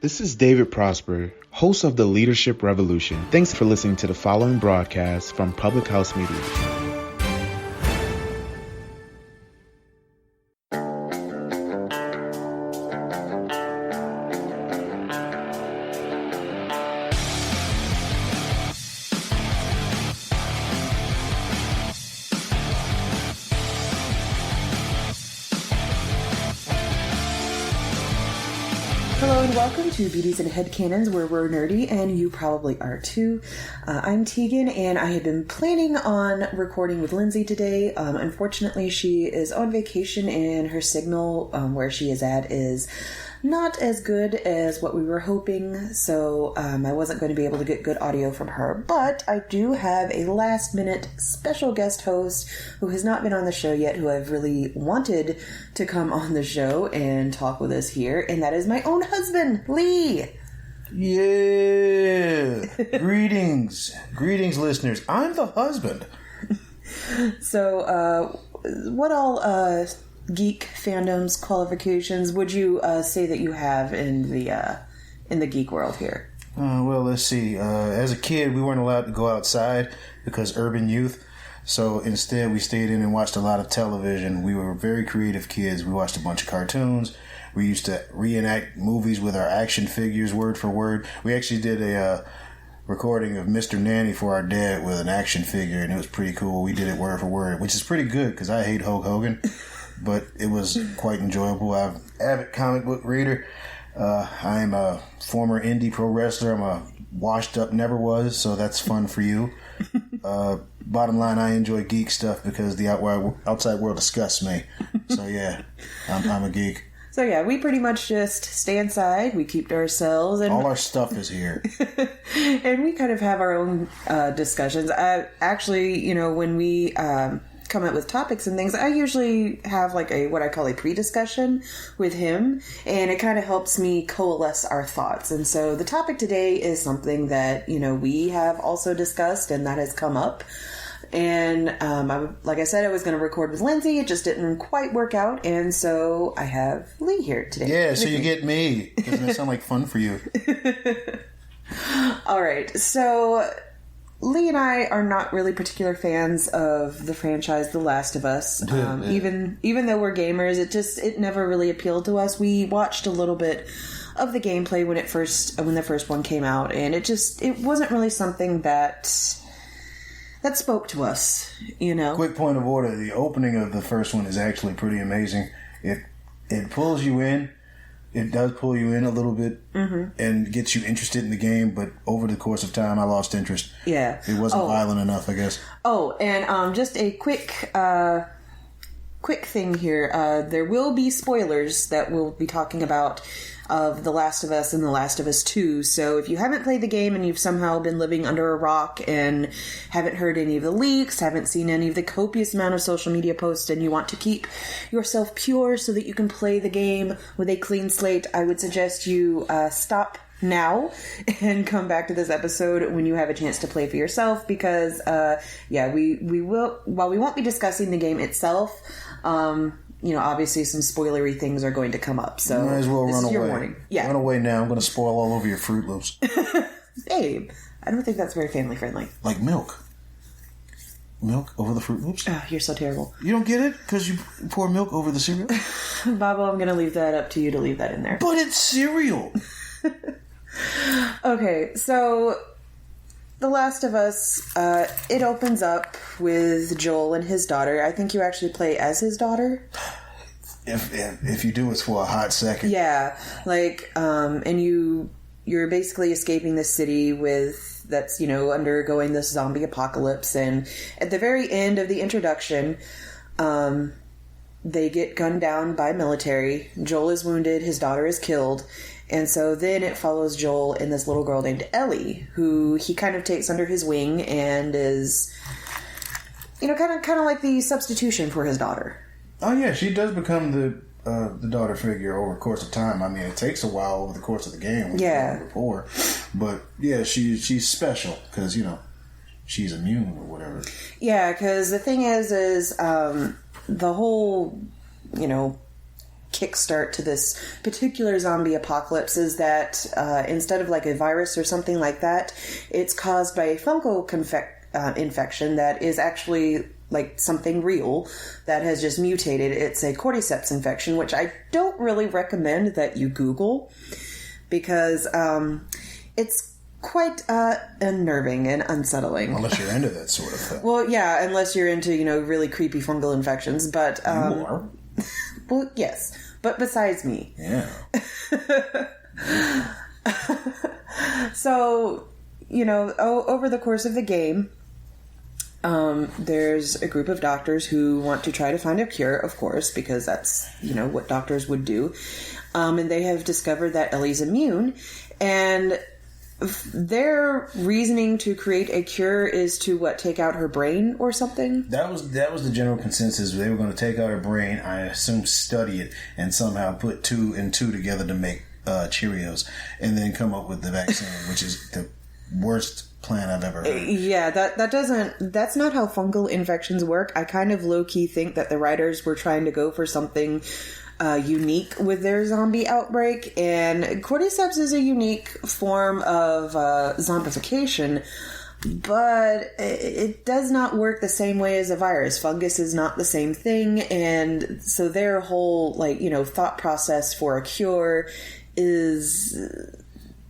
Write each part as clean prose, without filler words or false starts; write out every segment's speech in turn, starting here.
This is David Prosper, host of The Leadership Revolution. Thanks for listening to the following broadcast from Public House Media. Hello and welcome to Beauties and Headcanons, where we're nerdy, and you probably are too. I'm Tegan, and I had been planning on recording with Lindsay today. Unfortunately, she is on vacation, and her signal where she is at is not as good as what we were hoping, so I wasn't going to be able to get good audio from her. But I do have a last-minute special guest host who has not been on the show yet, who I've really wanted to come on the show and talk with us here, and that is my own husband, Lee. Yeah! Greetings, listeners. I'm the husband. So, what all geek fandoms qualifications would you say that you have in the geek world here? Well, let's see. As a kid, we weren't allowed to go outside because urban youth. So instead, we stayed in and watched a lot of television. We were very creative kids. We watched a bunch of cartoons. We used to reenact movies with our action figures, word for word. We actually did a recording of Mr. Nanny for our dad with an action figure, and it was pretty cool. We did it word for word, which is pretty good because I hate Hulk Hogan. But it was quite enjoyable. I'm an avid comic book reader. I'm a former indie pro wrestler. I'm a washed up never was, so that's fun for you. Bottom line, I enjoy geek stuff because the outside world disgusts me. So yeah, I'm a geek. So yeah, we pretty much just stay inside. We keep to ourselves, and all our stuff is here. And we kind of have our own discussions. Actually, when we come up with topics and things, I usually have like what I call a pre-discussion with him, and it kind of helps me coalesce our thoughts. And so the topic today is something that we have also discussed, and that has come up. And like I said, I was going to record with Lindsay. It just didn't quite work out, and so I have Lee here today. Yeah, so you get me. Doesn't that sound like fun for you? All right, so Lee and I are not really particular fans of the franchise The Last of Us. Even though we're gamers, it never really appealed to us. We watched a little bit of the gameplay when the first one came out, and it wasn't really something that spoke to us, Quick point of order: the opening of the first one is actually pretty amazing. It pulls you in. It does pull you in a little bit and gets you interested in the game, but over the course of time, I lost interest. Yeah. It wasn't violent enough, I guess. Oh, and just a quick thing here. There will be spoilers that we'll be talking about of The Last of Us and The Last of Us 2. So if you haven't played the game and you've somehow been living under a rock and haven't heard any of the leaks, haven't seen any of the copious amount of social media posts, and you want to keep yourself pure so that you can play the game with a clean slate, I would suggest you stop now and come back to this episode when you have a chance to play for yourself, because we will, while we won't be discussing the game itself, obviously some spoilery things are going to come up. So might as well run away. Your warning. Yeah. Run away now. I'm going to spoil all over your Fruit Loops. Babe, I don't think that's very family friendly. Like milk. Milk over the Fruit Loops? Oh, you're so terrible. You don't get it? Because you pour milk over the cereal? Babo, I'm going to leave that up to you to leave that in there. But it's cereal! Okay, so The Last of Us, it opens up with Joel and his daughter. I think you actually play as his daughter. If you do, it's for a hot second. Yeah, and you're basically escaping the city that's undergoing this zombie apocalypse, and at the very end of the introduction, they get gunned down by military. Joel is wounded, his daughter is killed. And so then it follows Joel and this little girl named Ellie, who he kind of takes under his wing and is, kind of like the substitution for his daughter. Oh yeah, she does become the daughter figure over the course of time. I mean, it takes a while over the course of the game. Yeah. Rapport, but yeah, she's special because she's immune or whatever. Yeah, because the thing is the whole kickstart to this particular zombie apocalypse is that instead of like a virus or something like that, it's caused by a fungal infection that is actually like something real that has just mutated. It's a cordyceps infection, which I don't really recommend that you Google because it's quite unnerving and unsettling. Unless you're into that sort of thing. Well, yeah, unless you're into, really creepy fungal infections, but... you are? Well, yes, but besides me. Yeah. So, over the course of the game, there's a group of doctors who want to try to find a cure, of course, because that's, what doctors would do. And they have discovered that Ellie's immune, and their reasoning to create a cure is to, take out her brain or something? That was the general consensus. They were going to take out her brain, I assume study it, and somehow put 2 and 2 together to make Cheerios, and then come up with the vaccine, which is the worst plan I've ever heard. Yeah, that's not how fungal infections work. I kind of low-key think that the writers were trying to go for something unique with their zombie outbreak, and cordyceps is a unique form of zombification, but it does not work the same way as a virus. Fungus is not the same thing, and so their whole thought process for a cure is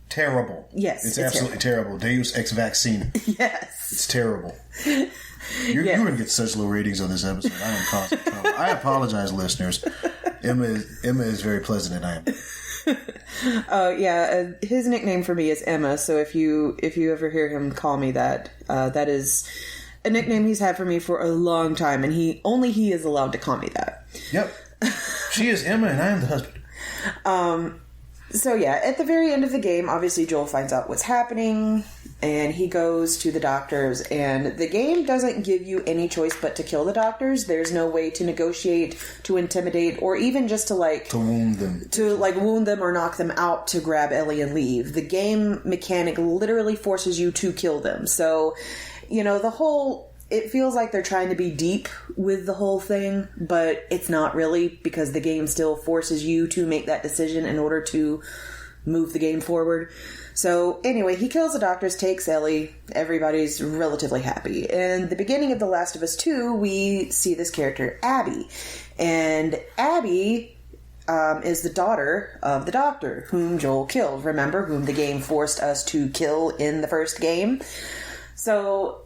terrible. Yes, it's absolutely terrible. Deus ex vaccine. Yes, it's terrible. You're going to get such low ratings on this episode. I am causing trouble. I apologize, listeners. Emma is very pleasant, and I am. Oh yeah, his nickname for me is Emma. So if you ever hear him call me that, that is a nickname he's had for me for a long time, and he is allowed to call me that. Yep, she is Emma, and I am the husband. So yeah, at the very end of the game, obviously Joel finds out what's happening, and he goes to the doctors, and the game doesn't give you any choice but to kill the doctors. There's no way to negotiate, to intimidate, or even just to wound them. To wound them or knock them out to grab Ellie and leave. The game mechanic literally forces you to kill them. So, it feels like they're trying to be deep with the whole thing, but it's not really, because the game still forces you to make that decision in order to move the game forward. So anyway, he kills the doctors, takes Ellie, everybody's relatively happy. In the beginning of The Last of Us 2, we see this character, Abby. And Abby is the daughter of the doctor, whom Joel killed. Remember, whom the game forced us to kill in the first game? So...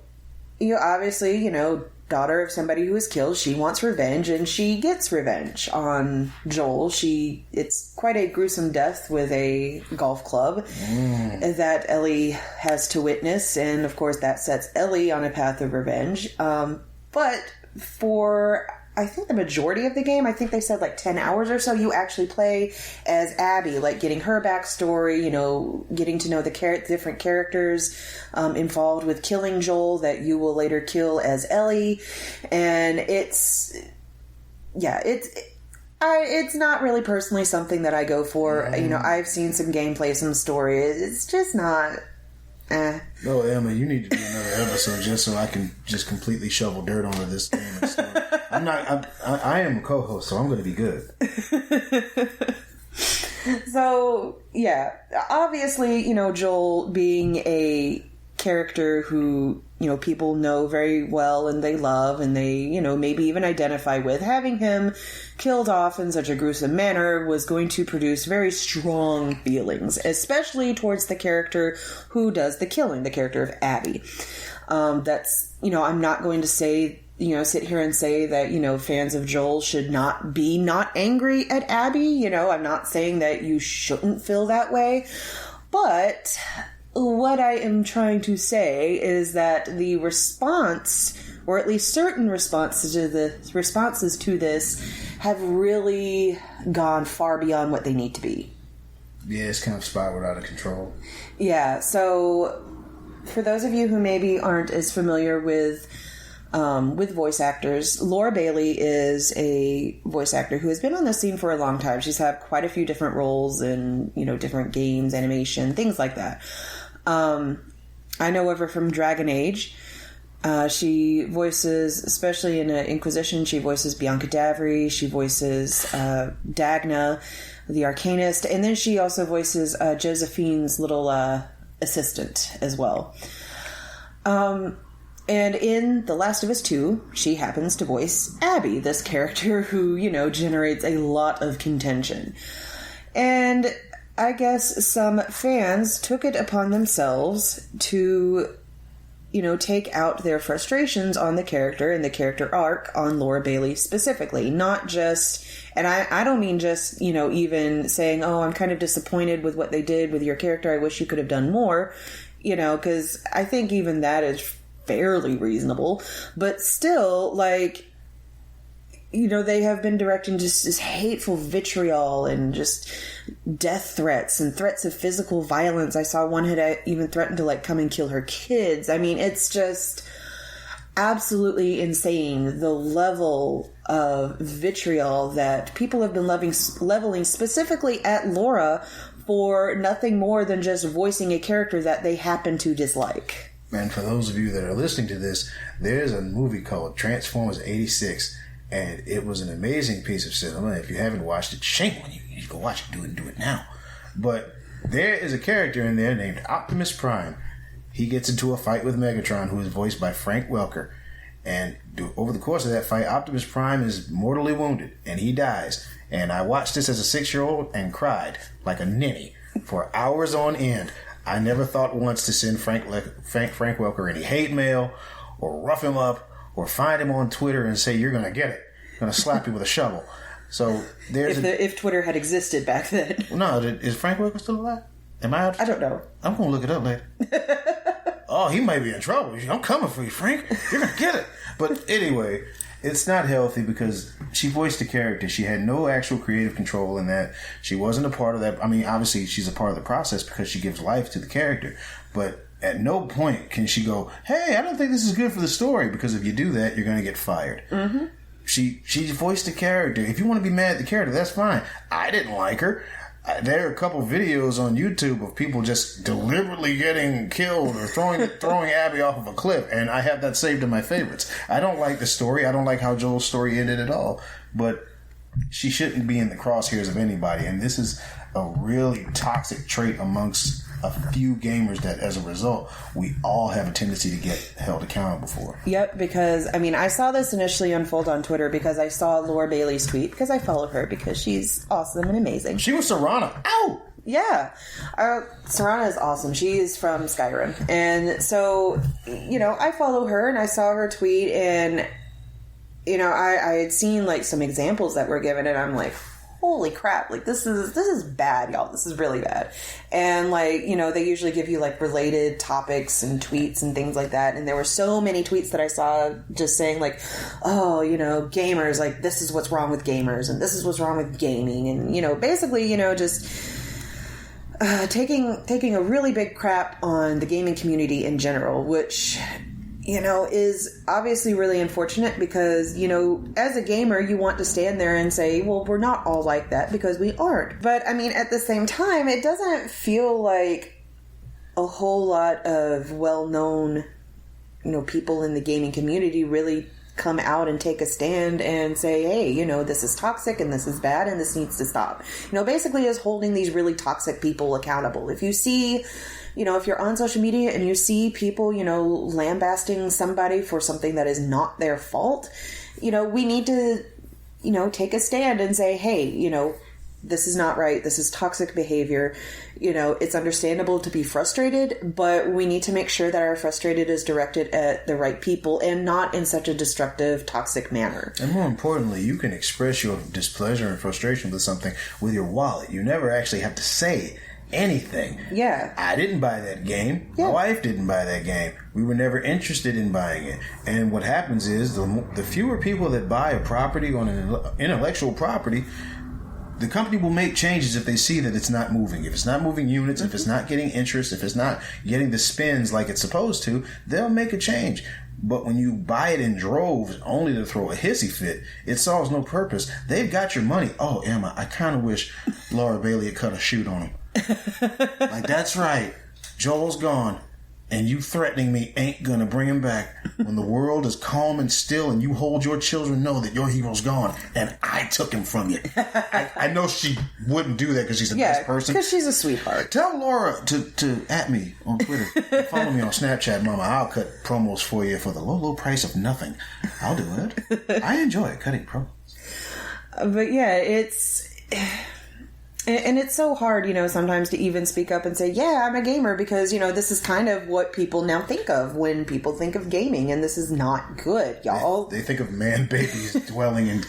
obviously, daughter of somebody who was killed, she wants revenge, and she gets revenge on Joel. It's quite a gruesome death with a golf club that Ellie has to witness, and of course that sets Ellie on a path of revenge. But for... I think the majority of the game, I think they said 10 hours or so, you actually play as Abby, getting her backstory, getting to know the different characters involved with killing Joel that you will later kill as Ellie. And it's not really personally something that I go for. I've seen some gameplay, some story. It's just not... No, Emma, you need to do another episode just so I can just completely shovel dirt onto this game and stuff. I am a co-host, so I'm going to be good. So, yeah. Obviously, Joel being a character who, people know very well and they love and they, maybe even identify with, having him killed off in such a gruesome manner was going to produce very strong feelings, especially towards the character who does the killing, the character of Abby. That's, I'm not going to say... sit here and say that, fans of Joel should not be angry at Abby. I'm not saying that you shouldn't feel that way. But what I am trying to say is that the response, or at least certain responses to this, have really gone far beyond what they need to be. Yeah, it's kind of spiraled out of control. Yeah, so for those of you who maybe aren't as familiar with voice actors, Laura Bailey is a voice actor who has been on the scene for a long time. She's had quite a few different roles in, different games, animation, things like that. I know of her from Dragon Age. She voices, especially in Inquisition, she voices Bianca Davry. She voices Dagna, the Arcanist. And then she also voices Josephine's little assistant as well. And in The Last of Us 2, she happens to voice Abby, this character who, generates a lot of contention. And I guess some fans took it upon themselves to take out their frustrations on the character and the character arc on Laura Bailey specifically. Not just, and I don't mean just, even saying, oh, I'm kind of disappointed with what they did with your character. I wish you could have done more, because I think even that is fairly reasonable. But still, they have been directing just this hateful vitriol and just death threats and threats of physical violence. I saw one had even threatened to come and kill her kids. I mean, it's just absolutely insane, the level of vitriol that people have been leveling specifically at Laura for nothing more than just voicing a character that they happen to dislike. And for those of you that are listening to this, there's a movie called Transformers 86. And it was an amazing piece of cinema. If you haven't watched it, shame on you. You go watch it. Do it now. But there is a character in there named Optimus Prime. He gets into a fight with Megatron, who is voiced by Frank Welker. And over the course of that fight, Optimus Prime is mortally wounded, and he dies. And I watched this as a 6-year-old and cried like a ninny for hours on end. I never thought once to send Frank Welker any hate mail or rough him up, or find him on Twitter and say, you're going to get it. I'm going to slap you with a shovel. So there's if Twitter had existed back then. No, is Frank Welker still alive? Am I out? I don't know. I'm going to look it up later. Oh, he might be in trouble. I'm coming for you, Frank. You're going to get it. But anyway, it's not healthy because she voiced the character. She had no actual creative control in that. She wasn't a part of that. I mean, obviously, she's a part of the process because she gives life to the character. But at no point can she go, hey, I don't think this is good for the story, because if you do that, you're going to get fired. Mm-hmm. She voiced the character. If you want to be mad at the character, that's fine. I didn't like her. There are a couple videos on YouTube of people just deliberately getting killed or throwing Abby off of a cliff, and I have that saved in my favorites. I don't like the story. I don't like how Joel's story ended at all, but she shouldn't be in the crosshairs of anybody, and this is a really toxic trait amongst a few gamers that, as a result, we all have a tendency to get held accountable for. Yep, because, I saw this initially unfold on Twitter because I saw Laura Bailey's tweet, because I follow her because she's awesome and amazing. She was Serana. Ow! Yeah. Serana is awesome. She is from Skyrim. And so, I follow her and I saw her tweet, and, I had seen, some examples that were given, and I'm like, holy crap, this is bad, y'all. This is really bad. And they usually give you related topics and tweets and things like that. And there were so many tweets that I saw just saying oh, gamers, this is what's wrong with gamers and this is what's wrong with gaming. And, basically, just taking a really big crap on the gaming community in general, which is obviously really unfortunate because, as a gamer, you want to stand there and say, well, we're not all like that, because we aren't. But, at the same time, it doesn't feel like a whole lot of well-known, people in the gaming community really come out and take a stand and say, hey, this is toxic and this is bad and this needs to stop. Basically is holding these really toxic people accountable. If you see... if you're on social media and you see people, lambasting somebody for something that is not their fault, we need to, take a stand and say, hey, this is not right. This is toxic behavior. It's understandable to be frustrated, but we need to make sure that our frustrated is directed at the right people and not in such a destructive, toxic manner. And more importantly, you can express your displeasure and frustration with something with your wallet. You never actually have to say anything. Yeah. I didn't buy that game. Yeah. My wife didn't buy that game. We were never interested in buying it. And what happens is the fewer people that buy a property on an intellectual property, the company will make changes if they see that it's not moving. If it's not moving units, if it's not getting interest, if it's not getting the spins like it's supposed to, they'll make a change. But when you buy it in droves only to throw a hissy fit, it solves no purpose. They've got your money. Oh, Emma, I kind of wish Laura Bailey had cut a shoot on him. That's right. Joel's gone. and you threatening me ain't gonna bring him back. When the world is calm and still and you hold your children, know that your hero's gone and I took him from you. I know she wouldn't do that because she's a nice person. Because she's a sweetheart. Tell Laura to at me on Twitter. Follow me on Snapchat, Mama. I'll cut promos for you for the low price of nothing. I'll do it. I enjoy cutting promos. But yeah, it's... And it's so hard, sometimes to even speak up and say, yeah, I'm a gamer, because, this is kind of what people now think of when people think of gaming, and this is not good, y'all. They think of man babies dwelling in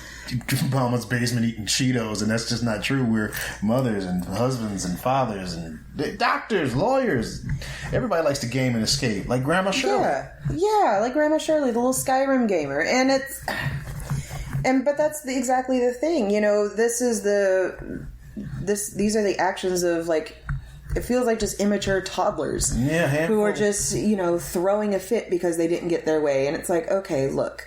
Mama's basement eating Cheetos, and that's just not true. We're mothers and husbands and fathers and doctors, lawyers. Everybody likes to game and escape, like Grandma Shirley. Yeah, like Grandma Shirley, the little Skyrim gamer. And but that's exactly the thing, these are the actions of, like, it feels like just immature toddlers who are just, throwing a fit because they didn't get their way. And it's like, okay, look,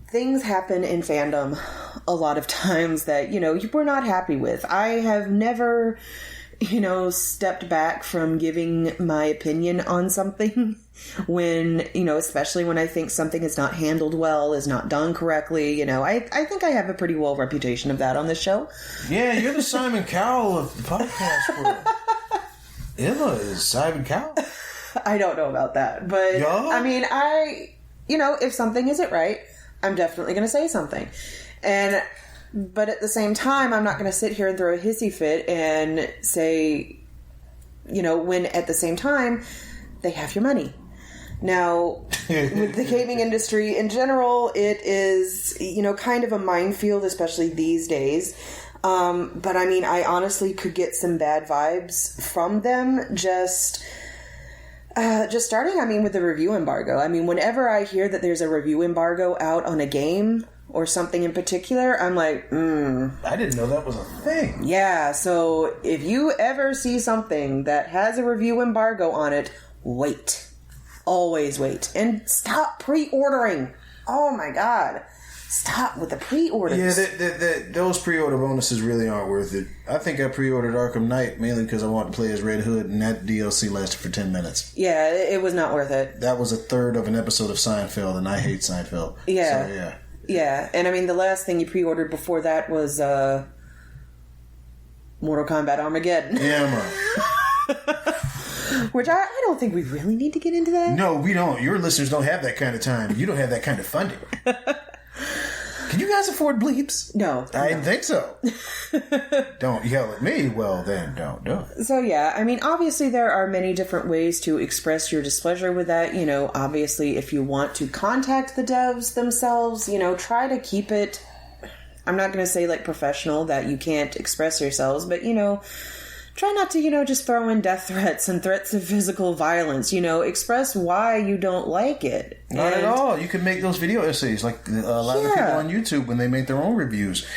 things happen in fandom a lot of times that, we're not happy with. I have never, stepped back from giving my opinion on something when, especially when I think something is not handled well, is not done correctly. I think I have a pretty well reputation of that on this show. Yeah, you're the Simon Cowell of the podcast world. Emma is Simon Cowell. I don't know about that, but I mean, if something isn't right, I'm definitely going to say something. But at the same time, I'm not going to sit here and throw a hissy fit and say, when at the same time, they have your money. Now, with the gaming industry in general, it is, kind of a minefield, especially these days. But I mean, I honestly could get some bad vibes from them just starting, with the review embargo. Whenever I hear that there's a review embargo out on a game or something in particular, I'm like, I didn't know that was a thing. Yeah, so if you ever see something that has a review embargo on it, wait. Always wait. And stop pre-ordering. Oh my God. Stop with the pre-orders. Yeah, those pre-order bonuses really aren't worth it. I think I pre-ordered Arkham Knight mainly because I wanted to play as Red Hood, and that DLC lasted for 10 minutes. Yeah, it was not worth it. That was a third of an episode of Seinfeld, and I hate Seinfeld. Yeah. So, yeah. Yeah, and the last thing you pre-ordered before that was Mortal Kombat Armageddon. Yeah, man. Which I don't think we really need to get into that. No, we don't. Your listeners don't have that kind of time. You don't have that kind of funding. Can you guys afford bleeps? No. I didn't think so. Don't yell at me. Well, then don't do it. So, yeah, obviously there are many different ways to express your displeasure with that. Obviously, if you want to contact the devs themselves, try to keep it, I'm not going to say, like, professional, that you can't express yourselves, but, try not to, just throw in death threats and threats of physical violence. Express why you don't like it. Not at all. You can make those video essays like a lot of people on YouTube when they make their own reviews.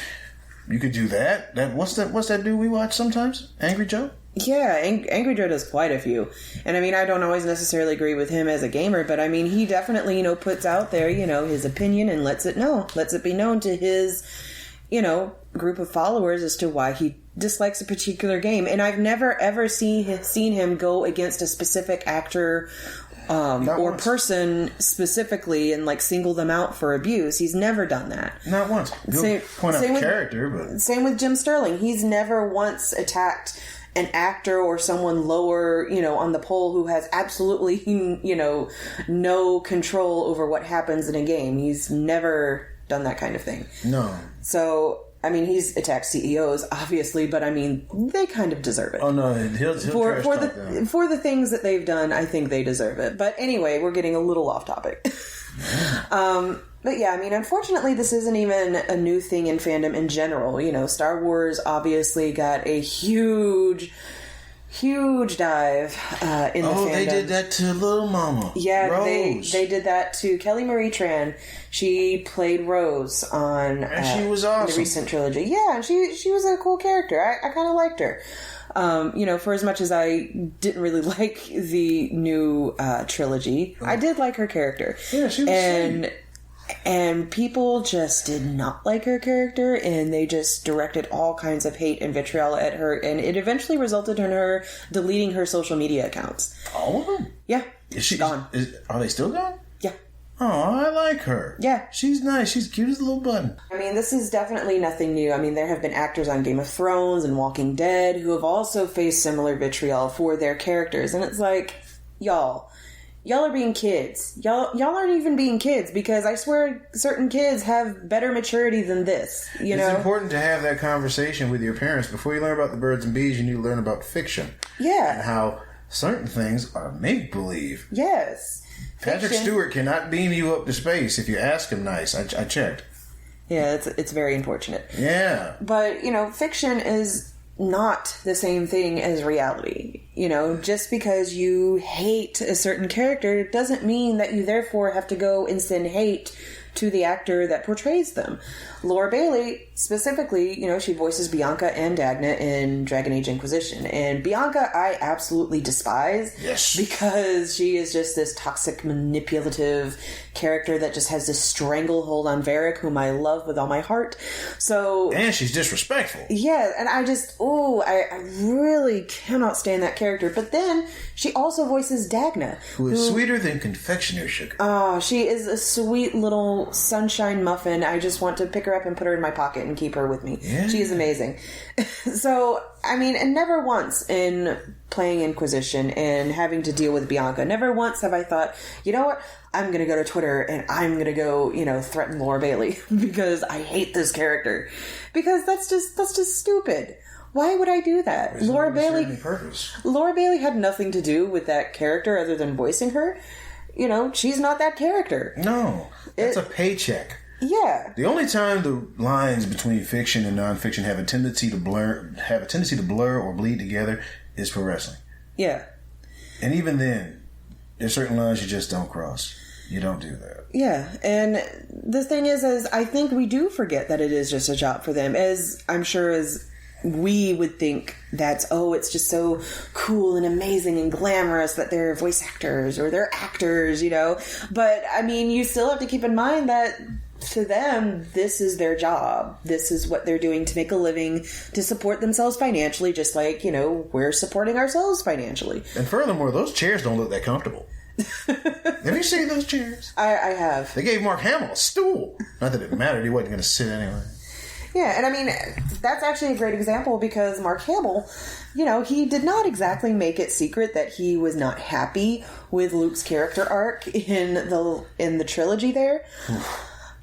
You could do that. What's that dude we watch sometimes? Angry Joe? Yeah, Angry Joe does quite a few. And I don't always necessarily agree with him as a gamer, but he definitely, puts out there, his opinion and lets it be known to his, group of followers as to why he dislikes a particular game. And I've never ever seen him go against a specific actor or person specifically and like single them out for abuse. He's never done that. Not once. He'll point out the character, but same with Jim Sterling. He's never once attacked an actor or someone lower, on the poll who has absolutely, no control over what happens in a game. He's never done that kind of thing. No. So, he's attacked CEOs, obviously, but they kind of deserve it. Oh no, he'll for the things that they've done. I think they deserve it. But anyway, we're getting a little off topic. But yeah, unfortunately, this isn't even a new thing in fandom in general. Star Wars obviously got a huge dive in the fandom. They did that to Little Mama. Yeah, Rose. they did that to Kelly Marie Tran. She played Rose on and she was awesome. The recent trilogy. Yeah, and she was a cool character. I kind of liked her. For as much as I didn't really like the new trilogy, I did like her character. Yeah, she was sweet. And people just did not like her character, and they just directed all kinds of hate and vitriol at her, and it eventually resulted in her deleting her social media accounts. All of them? Yeah. Is she gone? Are they still gone? Yeah. Oh, I like her. Yeah. She's nice. She's cute as a little button. I mean, this is definitely nothing new. I mean, there have been actors on Game of Thrones and Walking Dead who have also faced similar vitriol for their characters. And it's like, y'all are being kids. Y'all aren't even being kids, because I swear certain kids have better maturity than this, you know? It's important to have that conversation with your parents. Before you learn about the birds and bees, you need to learn about fiction. Yeah. And how certain things are make-believe. Yes. Patrick Stewart cannot beam you up to space if you ask him nice. I checked. Yeah, it's very unfortunate. Yeah. But, you know, fiction is not the same thing as reality. You know, just because you hate a certain character doesn't mean that you therefore have to go and send hate to the actor that portrays them. Laura Bailey, specifically, you know, she voices Bianca and Dagna in Dragon Age Inquisition. And Bianca, I absolutely despise. Yes. Because she is just this toxic, manipulative character that just has this stranglehold on Varric, whom I love with all my heart. So... And she's disrespectful. Yeah, and I just... I really cannot stand that character. But then, she also voices Dagna. Who is sweeter than confectioner sugar. Oh, she is a sweet little sunshine muffin. I just want to pick her up and put her in my pocket and keep her with me. Yeah. She is amazing. So, I mean, and never once in playing Inquisition and having to deal with Bianca, never once have I thought, you know what, I'm going to go to Twitter and I'm going to go, you know, threaten Laura Bailey because I hate this character. Because that's just stupid. Why would I do that? There's Laura no Bailey purpose. Laura Bailey had nothing to do with that character other than voicing her. You know, she's not that character. No. That's a paycheck. Yeah. The only time the lines between fiction and nonfiction have a tendency to blur or bleed together is for wrestling. Yeah. And even then, there's certain lines you just don't cross. You don't do that. Yeah. And the thing is I think we do forget that it is just a job for them, as I'm sure as we would think that's, it's just so cool and amazing and glamorous that they're voice actors or they're actors, you know. But, I mean, you still have to keep in mind that to them, this is their job. This is what they're doing to make a living, to support themselves financially, just like, you know, we're supporting ourselves financially. And furthermore, those chairs don't look that comfortable. Have you seen those chairs? I have. They gave Mark Hamill a stool. Not that it mattered. He wasn't going to sit anyway. Yeah, and I mean, that's actually a great example because Mark Hamill, you know, he did not exactly make it secret that he was not happy with Luke's character arc in the trilogy there.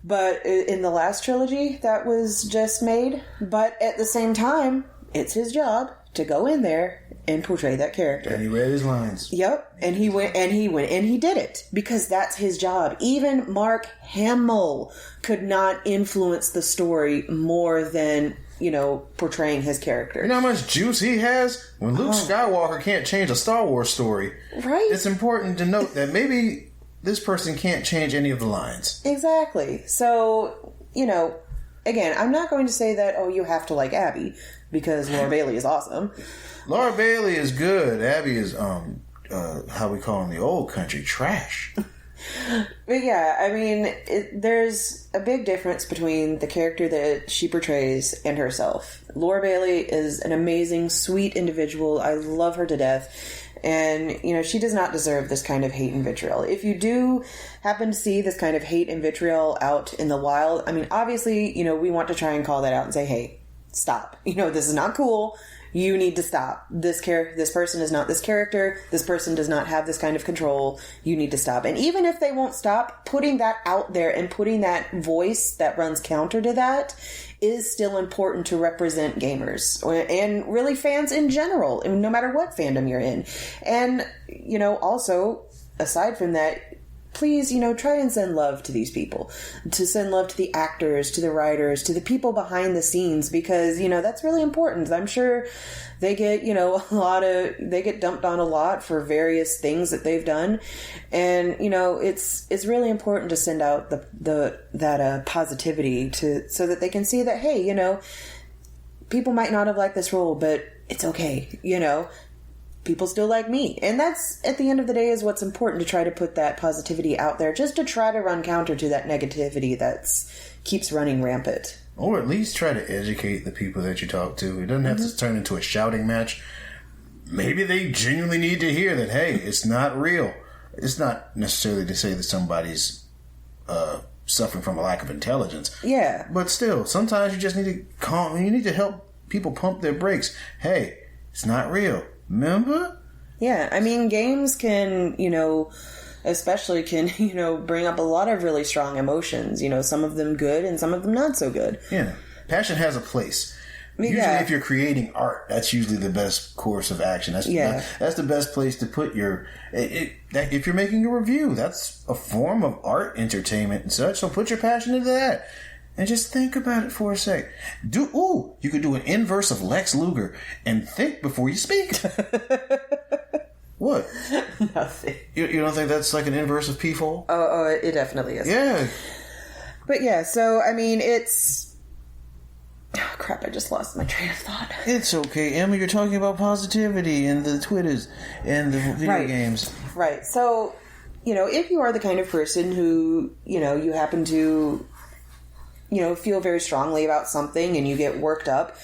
But in the last trilogy that was just made. But at the same time, it's his job to go in there and portray that character. And he read his lines. Yep. And he went and he did it because that's his job. Even Mark Hamill could not influence the story more than, you know, portraying his character. You know how much juice he has? When Luke Skywalker can't change a Star Wars story, right? It's important to note that maybe this person can't change any of the lines. Exactly. So, you know, again, I'm not going to say that, you have to like Abby, because Laura Bailey is awesome. Laura Bailey is good. Abby is, how we call in the old country, trash. But yeah, I mean, there's a big difference between the character that she portrays and herself. Laura Bailey is an amazing, sweet individual. I love her to death. And, you know, she does not deserve this kind of hate and vitriol. If you do happen to see this kind of hate and vitriol out in the wild, I mean, obviously, you know, we want to try and call that out and say, hey, stop. You know, this is not cool. You need to stop. This person is not this character. This person does not have this kind of control. You need to stop. And even if they won't stop, putting that out there and putting that voice that runs counter to that is still important to represent gamers and really fans in general, no matter what fandom you're in. And, you know, also, aside from that, please, you know, try and send love to these people. To send love to the actors, to the writers, to the people behind the scenes, because, you know, that's really important. I'm sure they get, you know, they get dumped on a lot for various things that they've done. And, you know, it's really important to send out that positivity so that they can see that, hey, you know, people might not have liked this role, but it's okay, you know. People still like me. And that's, at the end of the day, is what's important, to try to put that positivity out there, just to try to run counter to that negativity keeps running rampant. Or at least try to educate the people that you talk to. It doesn't have to turn into a shouting match. maybe they genuinely need to hear that, hey, it's not real. It's not necessarily to say that somebody's suffering from a lack of intelligence. Yeah. But still, sometimes you just need to you need to help people pump their brakes. Hey, it's not real. Remember? Yeah. I mean, games can, especially can, bring up a lot of really strong emotions. Some of them good and some of them not so good. Yeah. Passion has a place. Usually if you're creating art, that's usually the best course of action. That's the best place to put your... if you're making a review, that's a form of art, entertainment and such. So put your passion into that. And just think about it for a sec. You could do an inverse of Lex Luger and think before you speak. What? Nothing. You don't think that's like an inverse of P4? Oh, it definitely is. Yeah. But yeah, so, I mean, it's... Oh, crap, I just lost my train of thought. It's okay, Emma. You're talking about positivity and the Twitters and the video games. Right. So, if you are the kind of person who, you happen to, feel very strongly about something and you get worked up,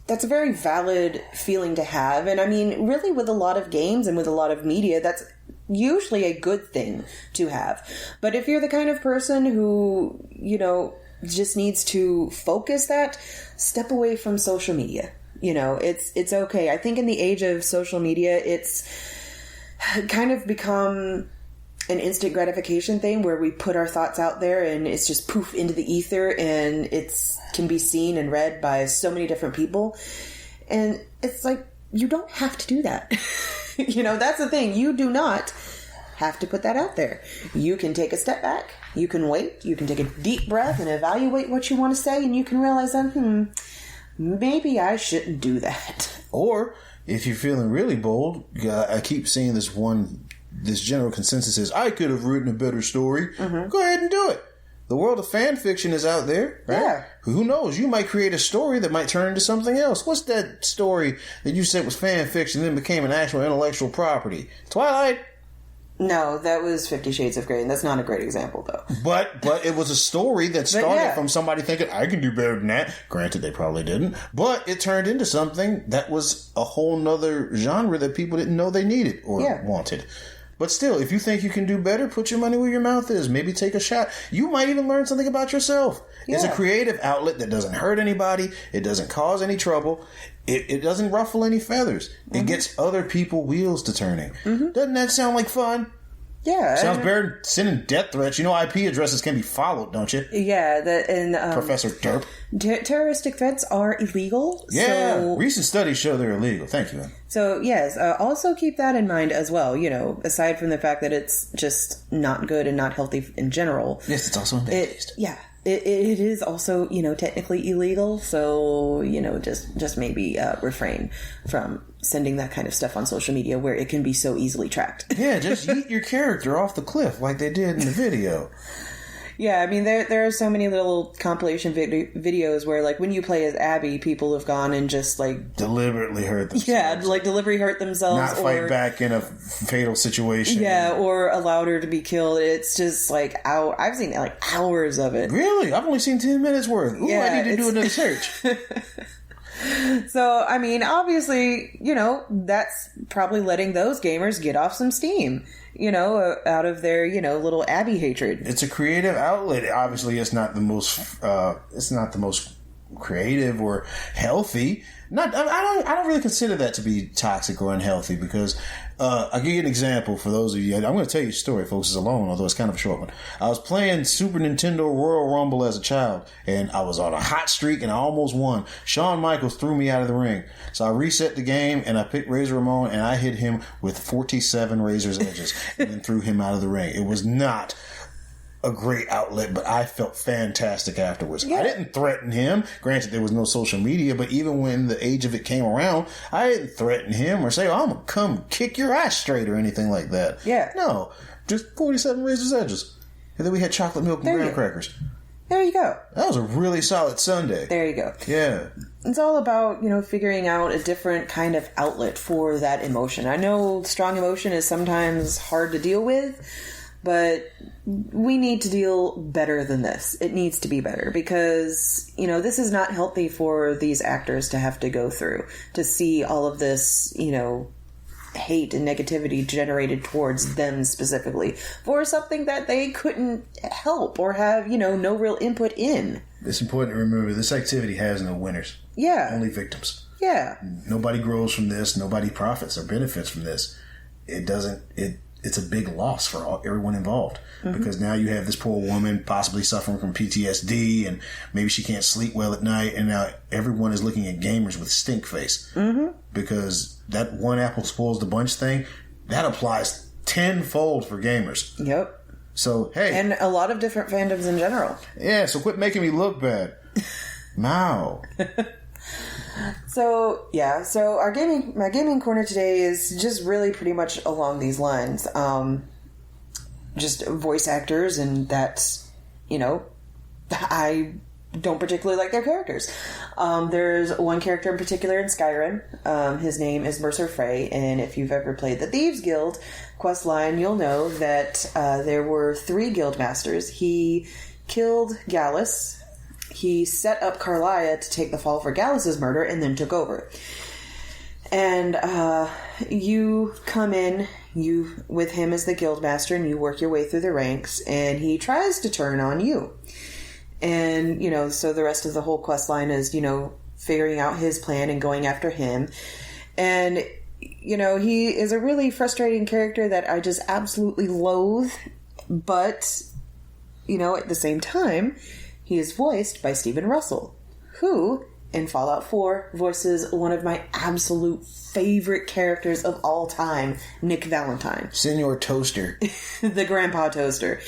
that's a very valid feeling to have. And I mean, really with a lot of games and with a lot of media, that's usually a good thing to have. But if you're the kind of person who, just needs to focus that, step away from social media. It's okay. I think in the age of social media, it's kind of become an instant gratification thing where we put our thoughts out there and it's just poof into the ether and can be seen and read by so many different people. And it's like, you don't have to do that. That's the thing. You do not have to put that out there. You can take a step back. You can wait. You can take a deep breath and evaluate what you want to say, and you can realize that, maybe I shouldn't do that. Or if you're feeling really bold, I keep seeing this general consensus is, I could have written a better story. Mm-hmm. Go ahead and do it. The world of fan fiction is out there, right? Yeah. Who knows? You might create a story that might turn into something else. What's that story that you said was fan fiction and then became an actual intellectual property? Twilight. No, that was 50 Shades of Grey, and that's not a great example, though. But it was a story that started from somebody thinking, I can do better than that. Granted, they probably didn't. But it turned into something that was a whole nother genre that people didn't know they needed or wanted. But still, if you think you can do better, put your money where your mouth is. Maybe take a shot. You might even learn something about yourself. Yeah. It's a creative outlet that doesn't hurt anybody. It doesn't cause any trouble. It doesn't ruffle any feathers. Mm-hmm. It gets other people wheels to turning. Mm-hmm. Doesn't that sound like fun? Yeah. Sounds better than sending death threats. IP addresses can be followed, don't you? Yeah. Professor Derp. Terroristic threats are illegal. Yeah. So, recent studies show they're illegal. Thank you. So, yes. Also keep that in mind as well. Aside from the fact that it's just not good and not healthy in general. Yes, it's also bad-taste. Yeah. It is also, technically illegal. So, just maybe refrain from sending that kind of stuff on social media where it can be so easily tracked. Yeah, just yeet your character off the cliff like they did in the video. Yeah, I mean, there are so many little compilation videos where, like, when you play as Abby, people have gone and just, like... deliberately hurt themselves. Yeah, deliberately hurt themselves. Not fight back in a fatal situation. Yeah, or allowed her to be killed. It's just, like, I've seen, like, hours of it. Really? I've only seen 10 minutes worth. Ooh, yeah, I need to do another search. So, I mean, obviously, that's probably letting those gamers get off some steam. Out of their, little Abby hatred. It's a creative outlet. Obviously, it's not the most creative or healthy. I don't really consider that to be toxic or unhealthy because I'll give you an example for those of you. I'm going to tell you a story, folks. It's alone, although it's kind of a short one. I was playing Super Nintendo Royal Rumble as a child, and I was on a hot streak, and I almost won. Shawn Michaels threw me out of the ring. So I reset the game, and I picked Razor Ramon, and I hit him with 47 Razor's Edges, and then threw him out of the ring. It was not a great outlet, but I felt fantastic afterwards. Yeah. I didn't threaten him. Granted, there was no social media, but even when the age of it came around, I didn't threaten him or say, I'm going to come kick your ass straight or anything like that. Yeah. No, just 47 Razor's Edges. And then we had chocolate milk and graham crackers. There you go. That was a really solid Sunday. There you go. Yeah. It's all about, figuring out a different kind of outlet for that emotion. I know strong emotion is sometimes hard to deal with, But we need to deal better than this. It needs to be better because, you know, this is not healthy for these actors to have to go through, to see all of this, you know, hate and negativity generated towards them specifically for something that they couldn't help or have, you know, no real input in. It's important to remember this activity has no winners. Yeah. Only victims. Yeah. Nobody grows from this. Nobody profits or benefits from this. It's a big loss for everyone involved because now you have this poor woman possibly suffering from PTSD and maybe she can't sleep well at night, and now everyone is looking at gamers with stink face because that one apple spoils the bunch thing, that applies tenfold for gamers. Yep. So, hey. And a lot of different fandoms in general. Yeah, so quit making me look bad. Now. So my gaming corner today is just really pretty much along these lines. Just voice actors, and that's, you know, I don't particularly like their characters. There's one character in particular in Skyrim. His name is Mercer Frey, and if you've ever played the Thieves Guild quest line, you'll know that there were 3 guild masters. He killed Gallus. He set up Carlia to take the fall for Gallus's murder and then took over. And you come in, with him as the guildmaster, and you work your way through the ranks, and he tries to turn on you. And, you know, so the rest of the whole quest line is, you know, figuring out his plan and going after him. And, you know, he is a really frustrating character that I just absolutely loathe. But, you know, at the same time, he is voiced by Stephen Russell, who, in Fallout 4, voices one of my absolute favorite characters of all time, Nick Valentine. Senor Toaster. The Grandpa Toaster.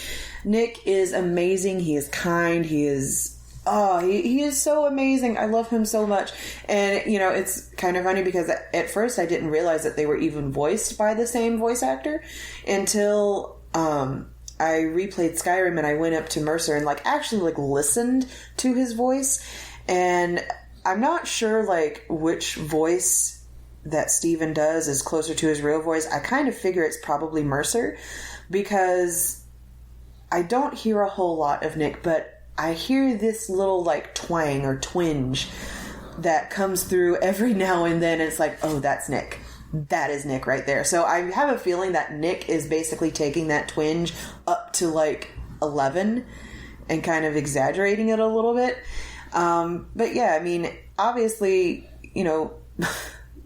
Nick is amazing. He is kind. He is so amazing. I love him so much. And, you know, it's kind of funny because at first I didn't realize that they were even voiced by the same voice actor until I replayed Skyrim and I went up to Mercer and actually listened to his voice, and I'm not sure which voice that Steven does is closer to his real voice. I kind of figure it's probably Mercer because I don't hear a whole lot of Nick, but I hear this little twang or twinge that comes through every now and then. And it's oh, that's Nick. That is Nick right there. So I have a feeling that Nick is basically taking that twinge up to 11 and kind of exaggerating it a little bit. But yeah, I mean, obviously, you know,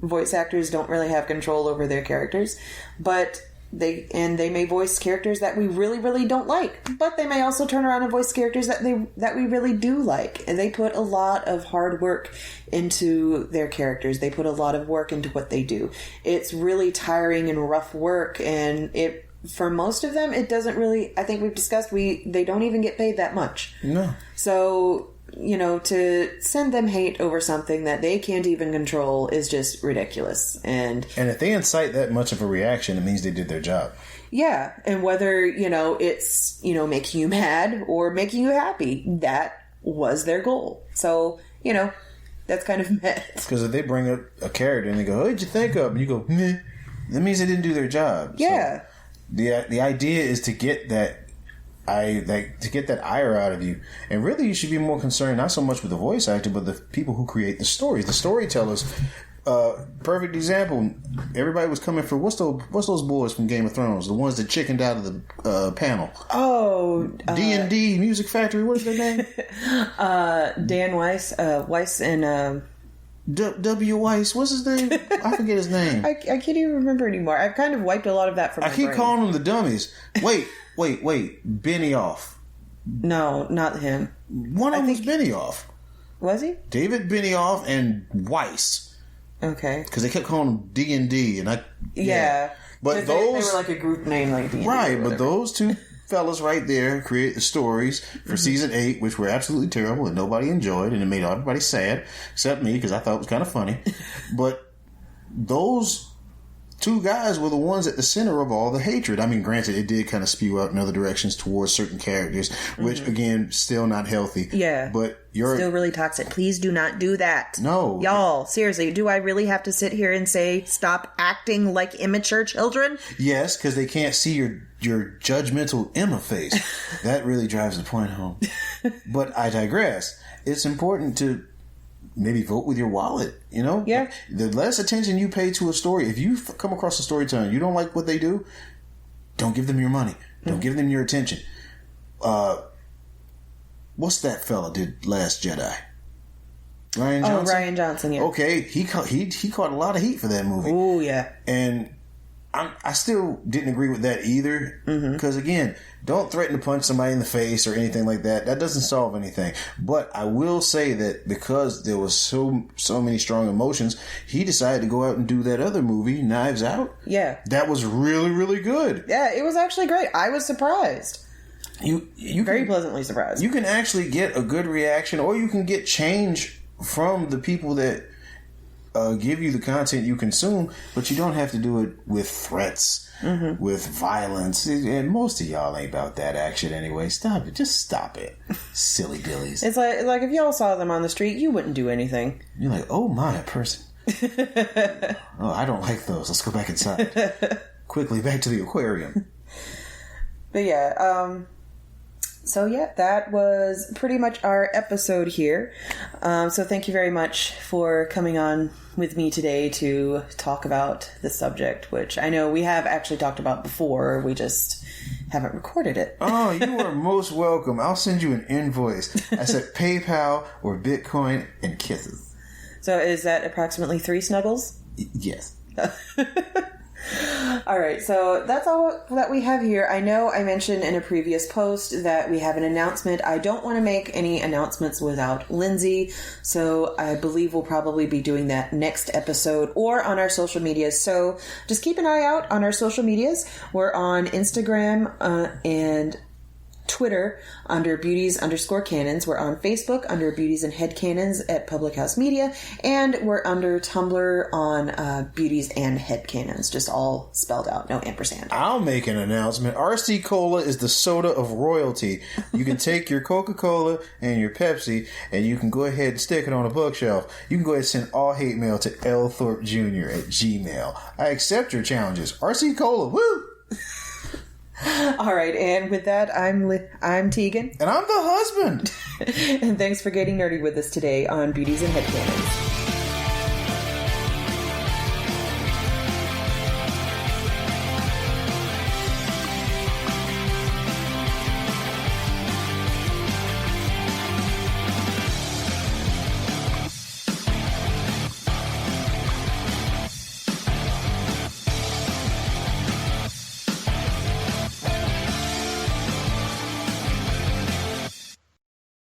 voice actors don't really have control over their characters, but they may voice characters that we really, really don't like, but they may also turn around and voice characters that we really do like. And they put a lot of hard work into their characters. They put a lot of work into what they do. It's really tiring and rough work, and for most of them, it doesn't really, I think we've discussed, they don't even get paid that much. No. So, you know, to send them hate over something that they can't even control is just ridiculous. And if they incite that much of a reaction, it means they did their job. Yeah. And whether, you know, it's, you know, making you mad or making you happy, that was their goal. So, you know, that's kind of meh. Because if they bring up a character and they go, "What did you think of?" and you go, "Meh," that means they didn't do their job. Yeah. So the idea is to get that ire out of you. And really, you should be more concerned not so much with the voice actor, but the people who create the stories, the storytellers. Perfect example. Everybody was coming for what's those boys from Game of Thrones, the ones that chickened out of the panel. Oh, D&D Music Factory. What is their name? Dan Weiss and W. Weiss. What's his name? I forget his name. I can't even remember anymore. I've kind of wiped a lot of that from my brain. I keep calling them the dummies. Wait. Benioff. No, not him. One of them was Benioff. Was he? David Benioff and Weiss. Okay. Because they kept calling him D&D, and yeah. But they were a group name D&D. Right, but those two fellas right there create the stories for season 8, which were absolutely terrible and nobody enjoyed, and it made everybody sad, except me, because I thought it was kind of funny. But those two guys were the ones at the center of all the hatred. I mean, granted, it did kind of spew out in other directions towards certain characters, which, again, still not healthy. Yeah. But you're... Still really toxic. Please do not do that. No. Y'all, seriously, do I really have to sit here and say, stop acting like immature children? Yes, because they can't see your judgmental Emma face. That really drives the point home. But I digress. It's important to maybe vote with your wallet, you know? Yeah. The less attention you pay to a story, if you come across a storyteller and you don't like what they do, don't give them your money. Don't give them your attention. What's that fella did Last Jedi? Ryan Johnson? Oh, Ryan Johnson, yeah. Okay, he caught a lot of heat for that movie. Oh, yeah. And I still didn't agree with that either. Because, again, don't threaten to punch somebody in the face or anything like that. That doesn't solve anything. But I will say that because there was so many strong emotions, he decided to go out and do that other movie, Knives Out. Yeah. That was really, really good. Yeah, it was actually great. I was surprised. You Very pleasantly surprised. You can actually get a good reaction, or you can get change from the people that give you the content you consume, but you don't have to do it with threats, with violence. And most of y'all ain't about that action anyway. Stop it. Just stop it. Silly billies. It's like if y'all saw them on the street, you wouldn't do anything. You're like, oh my, a person. Oh, I don't like those. Let's go back inside. Quickly, back to the aquarium. But yeah, so yeah, that was pretty much our episode here. So thank you very much for coming on with me today to talk about the subject, which I know we have actually talked about before. We just haven't recorded it. Oh, you are most welcome. I'll send you an invoice. I said PayPal or Bitcoin and kisses. So is that approximately 3 snuggles? Yes. All right, so that's all that we have here. I know I mentioned in a previous post that we have an announcement. I don't want to make any announcements without Lindsay, so I believe we'll probably be doing that next episode or on our social medias. So just keep an eye out on our social medias. We're on Instagram and Twitter under beauties_canons. We're on Facebook under beauties and headcanons at Public House Media, and we're under Tumblr on beauties and headcanons, just all spelled out, no ampersand. I'll make an announcement. RC Cola is the soda of royalty. You can take your Coca-Cola and your Pepsi and you can go ahead and stick it on a bookshelf. You can go ahead and send all hate mail to lthorpejr@gmail. I accept your challenges. RC Cola, woo! All right, and with that, I'm Tegan. And I'm the husband. And thanks for getting nerdy with us today on Beauties and Headcanons.